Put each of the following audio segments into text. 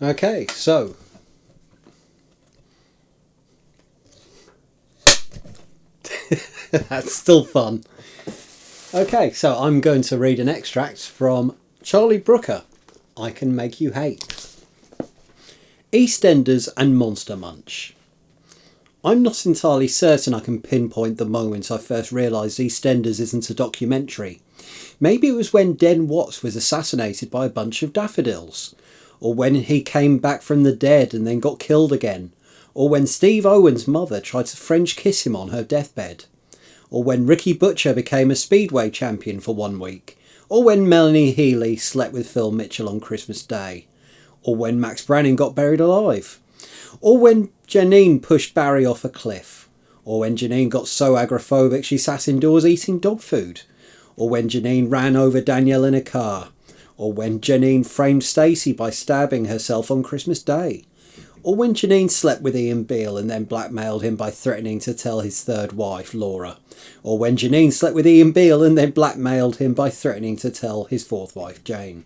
Okay, so that's still fun. Okay, so I'm going to read an extract from Charlie Brooker, I Can Make You Hate. EastEnders and Monster Munch. I'm not entirely certain I can pinpoint the moment I first realised EastEnders isn't a documentary. Maybe it was when Den Watts was assassinated by a bunch of daffodils, or when he came back from the dead and then got killed again, or when Steve Owen's mother tried to French kiss him on her deathbed, or when Ricky Butcher became a Speedway champion for 1 week, or when Melanie Healey slept with Phil Mitchell on Christmas Day, or when Max Branning got buried alive, or when Janine pushed Barry off a cliff, or when Janine got so agoraphobic she sat indoors eating dog food, or when Janine ran over Danielle in a car, or when Janine framed Stacey by stabbing herself on Christmas Day, or when Janine slept with Ian Beale and then blackmailed him by threatening to tell his third wife, Laura, or when Janine slept with Ian Beale and then blackmailed him by threatening to tell his fourth wife, Jane.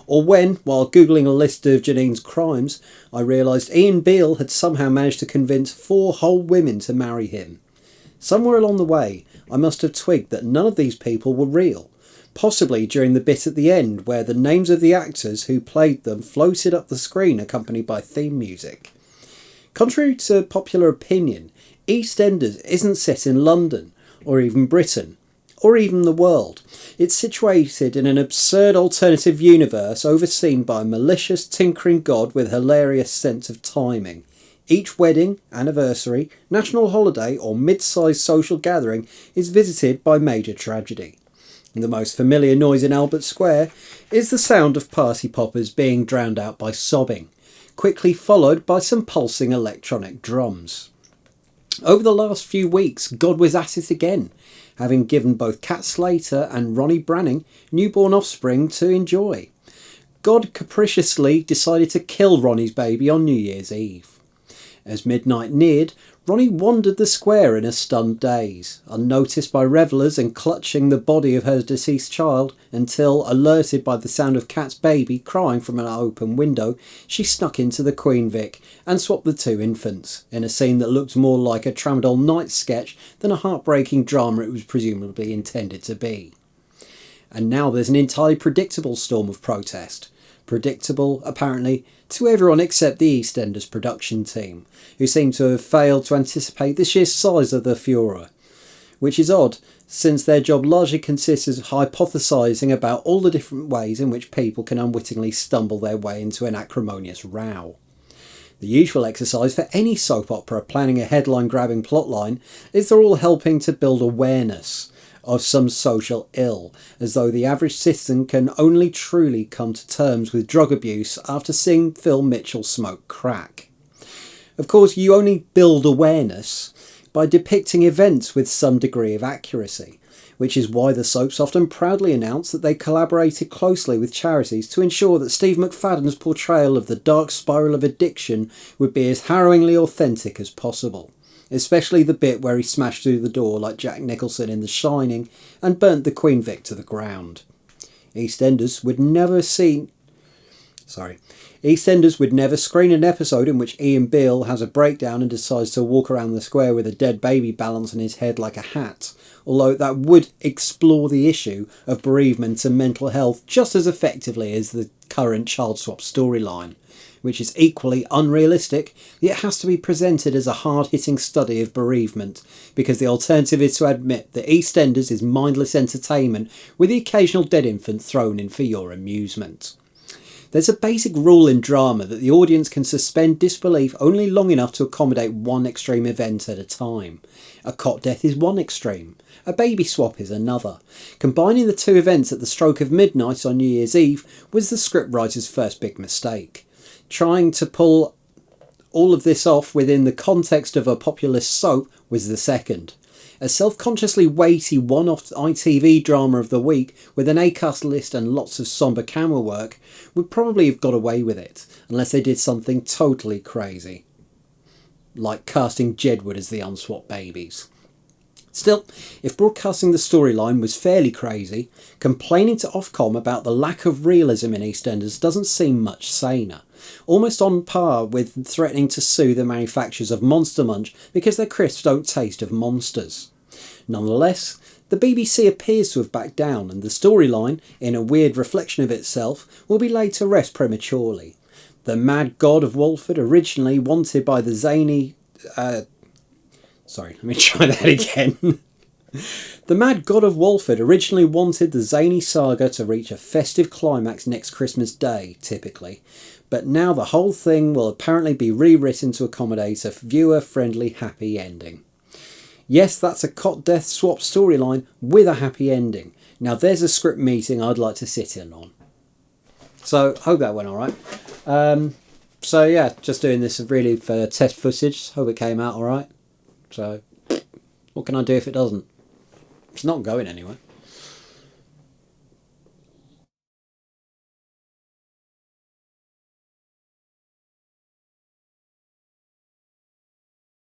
Or when, while Googling a list of Janine's crimes, I realised Ian Beale had somehow managed to convince 4 whole women to marry him. Somewhere along the way, I must have twigged that none of these people were real, possibly during the bit at the end where the names of the actors who played them floated up the screen accompanied by theme music. Contrary to popular opinion, EastEnders isn't set in London, or even Britain, or even the world. It's situated in an absurd alternative universe overseen by a malicious tinkering god with hilarious sense of timing. Each wedding, anniversary, national holiday or mid-sized social gathering is visited by major tragedy. The most familiar noise in Albert Square is the sound of party poppers being drowned out by sobbing, quickly followed by some pulsing electronic drums. Over the last few weeks, God was at it again, having given both Kat Slater and Ronnie Branning newborn offspring to enjoy. God capriciously decided to kill Ronnie's baby on New Year's Eve. As midnight neared, Ronnie wandered the square in a stunned daze, unnoticed by revellers and clutching the body of her deceased child until, alerted by the sound of Kat's baby crying from an open window, she snuck into the Queen Vic and swapped the 2 infants, in a scene that looked more like a Tramadol Nights sketch than a heartbreaking drama it was presumably intended to be. And now there's an entirely predictable storm of protest. Predictable, apparently, to everyone except the EastEnders production team, who seem to have failed to anticipate the sheer size of the furor. Which is odd, since their job largely consists of hypothesising about all the different ways in which people can unwittingly stumble their way into an acrimonious row. The usual exercise for any soap opera planning a headline-grabbing plotline is they're all helping to build awareness of some social ill, as though the average citizen can only truly come to terms with drug abuse after seeing Phil Mitchell smoke crack. Of course, you only build awareness by depicting events with some degree of accuracy, which is why the soaps often proudly announce that they collaborated closely with charities to ensure that Steve McFadden's portrayal of the dark spiral of addiction would be as harrowingly authentic as possible. Especially the bit where he smashed through the door like Jack Nicholson in The Shining and burnt the Queen Vic to the ground. EastEnders would never screen an episode in which Ian Beale has a breakdown and decides to walk around the square with a dead baby balanced on his head like a hat, although that would explore the issue of bereavement and mental health just as effectively as the current child swap storyline, which is equally unrealistic, yet has to be presented as a hard-hitting study of bereavement, because the alternative is to admit that EastEnders is mindless entertainment with the occasional dead infant thrown in for your amusement. There's a basic rule in drama that the audience can suspend disbelief only long enough to accommodate one extreme event at a time. A cot death is one extreme, a baby swap is another. Combining the 2 events at the stroke of midnight on New Year's Eve was the scriptwriter's first big mistake. Trying to pull all of this off within the context of a populist soap was the second. A self-consciously weighty one-off ITV drama of the week with an A-cast list and lots of sombre camera work would probably have got away with it, unless they did something totally crazy, like casting Jedward as the unswapped babies. Still, if broadcasting the storyline was fairly crazy, complaining to Ofcom about the lack of realism in EastEnders doesn't seem much saner. Almost on par with threatening to sue the manufacturers of Monster Munch because their crisps don't taste of monsters. Nonetheless, the BBC appears to have backed down, and the storyline, in a weird reflection of itself, will be laid to rest prematurely. The mad god of Walford, originally wanted by the zany... Sorry, let me try that again. The mad god of Walford originally wanted the zany saga to reach a festive climax next Christmas Day, typically, but now the whole thing will apparently be rewritten to accommodate a viewer-friendly happy ending. Yes, that's a cot death swap storyline with a happy ending. Now there's a script meeting I'd like to sit in on. So, hope that went alright. So yeah, just doing this really for test footage. Hope it came out alright. So, what can I do if it doesn't? It's not going anywhere.